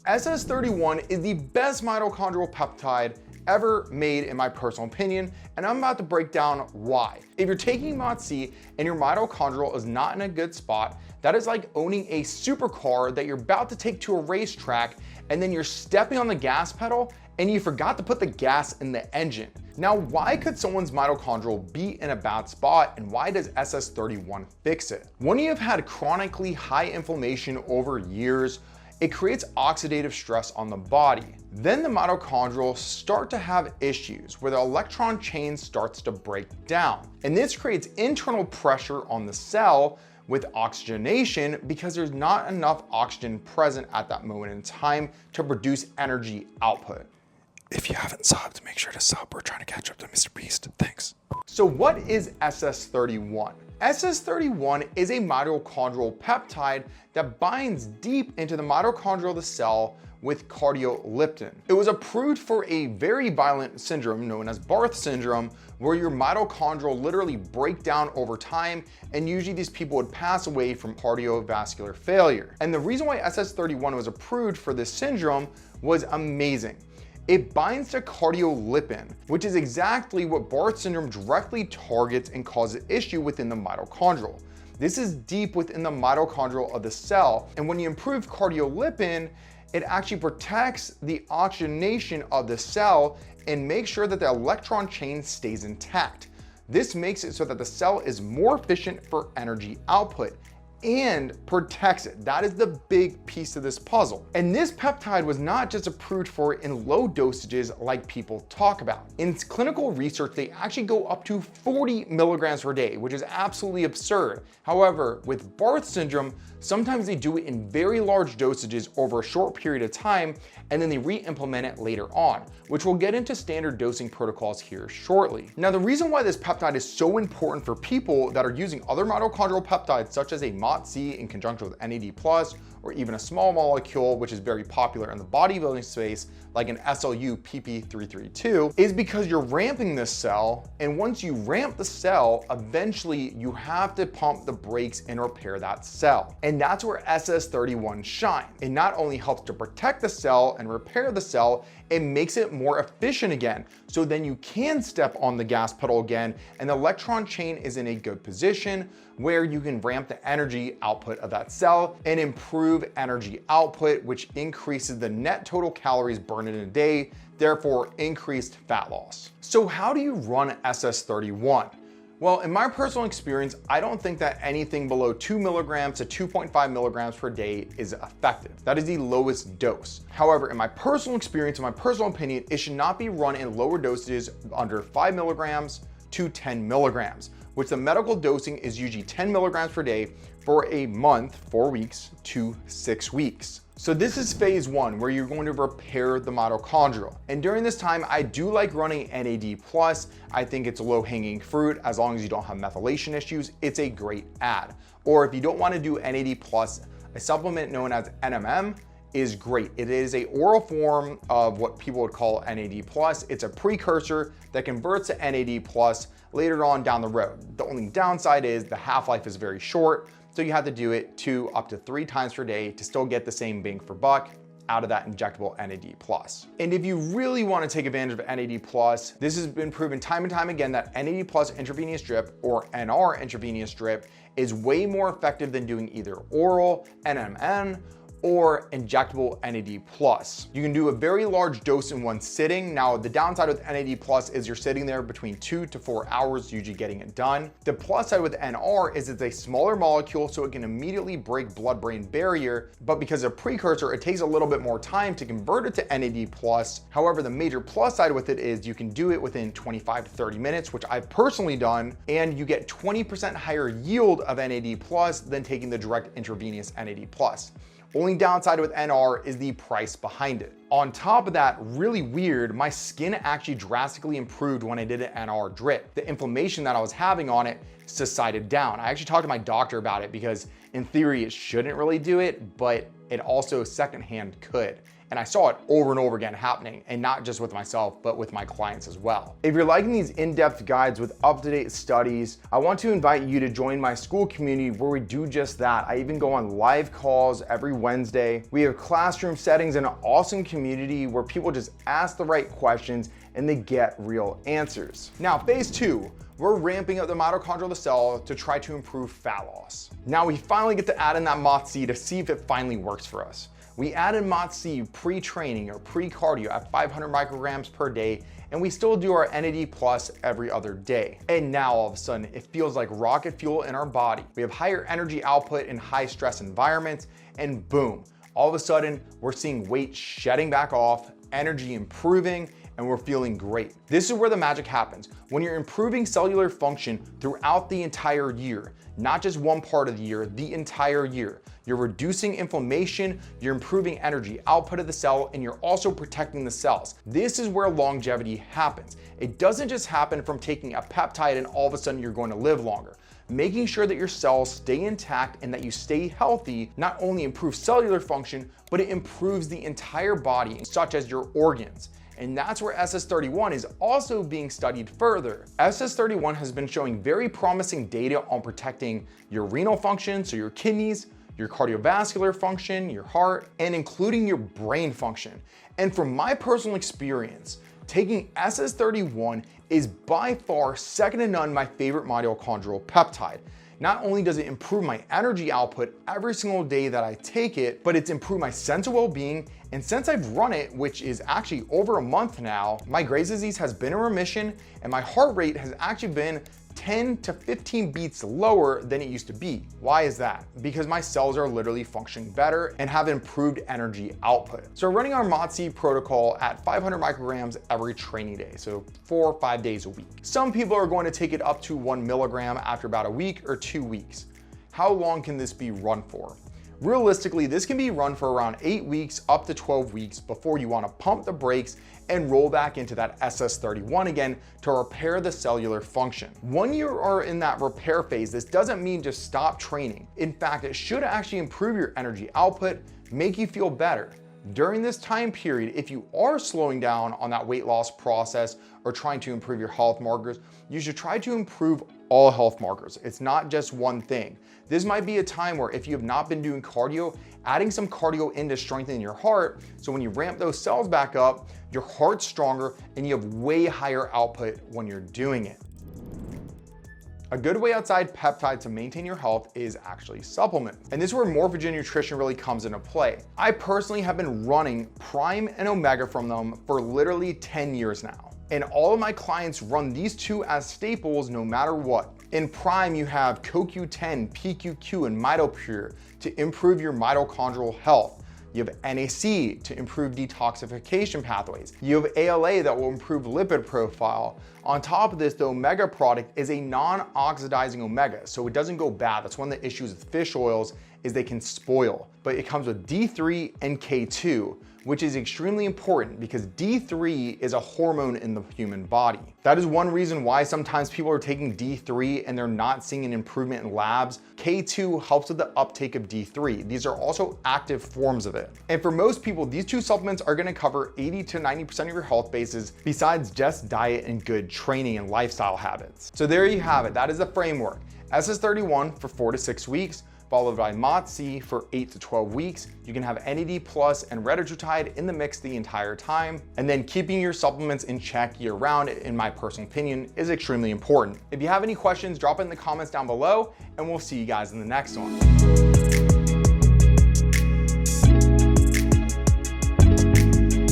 SS31 is the best mitochondrial peptide ever made in my personal opinion, and I'm about to break down why. If you're taking Mots-c and your mitochondrial is not in a good spot, that is like owning a supercar that you're about to take to a racetrack and then you're stepping on the gas pedal and you forgot to put the gas in the engine. Now, why could someone's mitochondrial be in a bad spot, and why does SS31 fix it? When you have had chronically high inflammation over years, it creates oxidative stress on the body. Then the mitochondrial start to have issues where the electron chain starts to break down. And this creates internal pressure on the cell with oxygenation because there's not enough oxygen present at that moment in time to produce energy output. If you haven't subbed, make sure to sub. We're trying to catch up to Mr. Beast. Thanks. So what is SS31? SS31 is a mitochondrial peptide that binds deep into the mitochondria of the cell with cardiolipin. It was approved for a very violent syndrome known as Barth syndrome, where your mitochondria literally break down over time, and usually these people would pass away from cardiovascular failure. And the reason why SS31 was approved for this syndrome was amazing. It binds to cardiolipin, which is exactly what Barth syndrome directly targets and causes issue within the mitochondrial. This is deep within the mitochondria of the cell, and when you improve cardiolipin, it actually protects the oxygenation of the cell and makes sure that the electron chain stays intact. This makes it so that the cell is more efficient for energy output and protects it. That is the big piece of this puzzle. And this peptide was not just approved for in low dosages like people talk about. In clinical research, they actually go up to 40 milligrams per day, which is absolutely absurd. However, with Barth syndrome, sometimes they do it in very large dosages over a short period of time, and then they re-implement it later on, which we'll get into standard dosing protocols here shortly. Now, the reason why this peptide is so important for people that are using other mitochondrial peptides, such as a Mots-c in conjunction with NAD+, or even a small molecule, which is very popular in the bodybuilding space, like an SLU PP332, is because you're ramping this cell, and once you ramp the cell, eventually you have to pump the brakes and repair that cell. And that's where SS31 shines. It not only helps to protect the cell and repair the cell, it makes it more efficient again. So then you can step on the gas pedal again, and the electron chain is in a good position where you can ramp the energy output of that cell and improve energy output, which increases the net total calories burned in a day, therefore increased fat loss. So how do you run SS31? Well, in my personal experience, I don't think that anything below 2 milligrams to 2.5 milligrams per day is effective. That is the lowest dose. However, in my personal experience, in my personal opinion, it should not be run in lower dosages under 5 milligrams to 10 milligrams, which the medical dosing is usually 10 milligrams per day for a month, 4 weeks to 6 weeks. So this is phase one, where you're going to repair the mitochondria. And during this time, I do like running NAD+. I think it's low hanging fruit. As long as you don't have methylation issues, it's a great add. Or if you don't want to do NAD+, a supplement known as NMN is great. It is a oral form of what people would call NAD+. It's a precursor that converts to NAD+ later on down the road. The only downside is the half-life is very short, so you have to do it 2 up to 3 times per day to still get the same bang for buck out of that injectable NAD+. And if you really want to take advantage of NAD+, this has been proven time and time again that NAD+ intravenous drip, or NR intravenous drip, is way more effective than doing either oral NMN or injectable NAD+. You can do a very large dose in one sitting. Now, the downside with NAD+ is you're sitting there between 2 to 4 hours, usually getting it done. The plus side with NR is it's a smaller molecule, so it can immediately break blood-brain barrier, but because of precursor, it takes a little bit more time to convert it to NAD+. However, the major plus side with it is you can do it within 25 to 30 minutes, which I've personally done, and you get 20% higher yield of NAD+ than taking the direct intravenous NAD+. Only downside with NR is the price behind it. On top of that, really weird, my skin actually drastically improved when I did an NR drip. The inflammation that I was having on it subsided down. I actually talked to my doctor about it because in theory it shouldn't really do it, but it also secondhand could. And I saw it over and over again happening, and not just with myself, but with my clients as well. If you're liking these in-depth guides with up-to-date studies, I want to invite you to join my Skool community where we do just that. I even go on live calls every Wednesday. We have classroom settings and an awesome community where people just ask the right questions and they get real answers. Now, phase 2, we're ramping up the mitochondria of the cell to try to improve fat loss. Now we finally get to add in that Mots-c to see if it finally works for us. We added Mots-c pre-training or pre-cardio at 500 micrograms per day, and we still do our NAD plus every other day. And now all of a sudden, it feels like rocket fuel in our body. We have higher energy output in high stress environments, and boom, all of a sudden, we're seeing weight shedding back off, energy improving, and we're feeling great. This is where the magic happens. When you're improving cellular function throughout the entire year, not just one part of the year, the entire year. You're reducing inflammation, you're improving energy output of the cell, and you're also protecting the cells. This is where longevity happens. It doesn't just happen from taking a peptide and all of a sudden you're going to live longer. Making sure that your cells stay intact and that you stay healthy not only improves cellular function, but it improves the entire body, such as your organs. And that's where SS31 is also being studied further. SS31 has been showing very promising data on protecting your renal function, so your kidneys, your cardiovascular function, your heart, and including your brain function. And from my personal experience, taking SS31 is by far second to none my favorite mitochondrial peptide. Not only does it improve my energy output every single day that I take it, but it's improved my sense of well-being. And since I've run it, which is actually over a month now, my Graves' disease has been in remission and my heart rate has actually been 10 to 15 beats lower than it used to be. Why is that? Because my cells are literally functioning better and have improved energy output. So we're running our Mots-c protocol at 500 micrograms every training day, so 4 or 5 days a week. Some people are going to take it up to 1 milligram after about a week or 2 weeks. How long can this be run for? Realistically, this can be run for around 8 weeks up to 12 weeks before you want to pump the brakes and roll back into that SS31 again to repair the cellular function. When you are in that repair phase, this doesn't mean just stop training. In fact, it should actually improve your energy output, make you feel better. During this time period, if you are slowing down on that weight loss process or trying to improve your health markers, you should try to improve all health markers. It's not just one thing. This might be a time where if you have not been doing cardio, adding some cardio in to strengthen your heart, so when you ramp those cells back up, your heart's stronger and you have way higher output when you're doing it. A good way outside peptides to maintain your health is actually supplements. And this is where Morphogen Nutrition really comes into play. I personally have been running Prime and Omega from them for literally 10 years now. And all of my clients run these two as staples no matter what. In Prime, you have CoQ10, PQQ, and MitoPure to improve your mitochondrial health. You have NAC to improve detoxification pathways. You have ALA that will improve lipid profile. On top of this, the Omega product is a non-oxidizing Omega, so it doesn't go bad. That's one of the issues with fish oils is they can spoil. But it comes with D3 and K2, which is extremely important because D3 is a hormone in the human body. That is one reason why sometimes people are taking D3 and they're not seeing an improvement in labs. K2 helps with the uptake of D3. These are also active forms of it. And for most people, these two supplements are gonna cover 80 to 90% of your health bases besides just diet and good training and lifestyle habits. So there you have it. That is the framework. SS31 for 4 to 6 weeks, followed by Mots-c for 8 to 12 weeks. You can have NAD plus and retatrutide in the mix the entire time. And then keeping your supplements in check year round, in my personal opinion, is extremely important. If you have any questions, drop it in the comments down below and we'll see you guys in the next one.